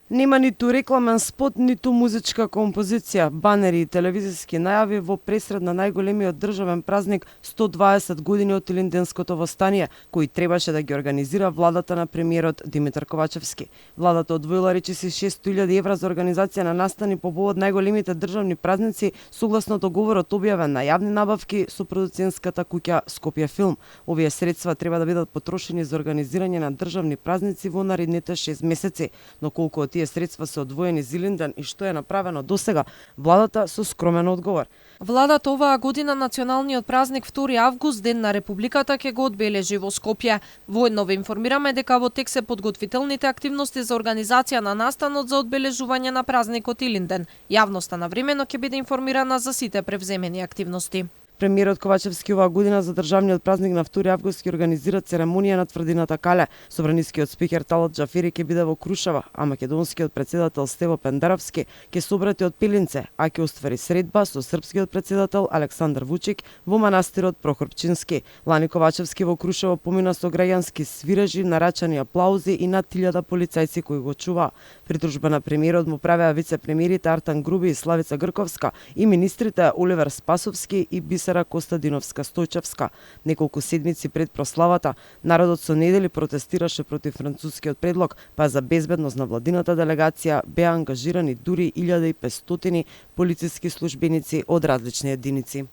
Нема ниту рекламен спот, ниту музичка композиција, банери и телевизиски најави во пресред на најголемиот државен празник 120 години од Илинденското востание, кој требаше да ги организира владата на премиерот Димитар Ковачевски. Владата одвоила речиси 600.000 евра за организација на настани по повод најголемите државни празници согласно договорот објавен на јавни набавки со продуцентската куќа Скопје Филм. Овие средства треба да бидат потрошени за организирање на државни празници во наредните 6 месеци, но колку од тие средства се одвоени за Илинден и што е направено досега, владата со скромен одговор. Владата оваа година националниот празник 2 август, Ден на Републиката, ќе го одбележи во Скопје. Воедно ве информираме дека во тек се подготвителните активности за организација на настанот за одбележување на празникот Илинден. Јавноста навремено ќе биде информирана за сите превземени активности. Премиерот Ковачевски оваа година за државниот празник на 2 август ќе организира церемонија на тврдината Кале. Собранискиот спикер Талат Џафери ќе биде во Крушева, а македонскиот председател Стево Пендаровски ќе се обрати од Пилинце, а ќе оствари средба со српскиот председател Александар Вучик во манастирот Прохорпчински. Лани Ковачевски во Крушево помина со граѓански свирежи, нарачани аплаузи и над 1000 полицајци кои го чуваа. Придружба на премиерот му правеа вице-премиерите Артан Груби и Славица Грковска и министрите Оливер Спасовски и Бисера Костадиновска-Стојчевска. Неколку седмици пред прославата, народот со недели протестираше против францускиот предлог, па за безбедност на владината делегација беа ангажирани дури 1500 полициски службеници од различни единици.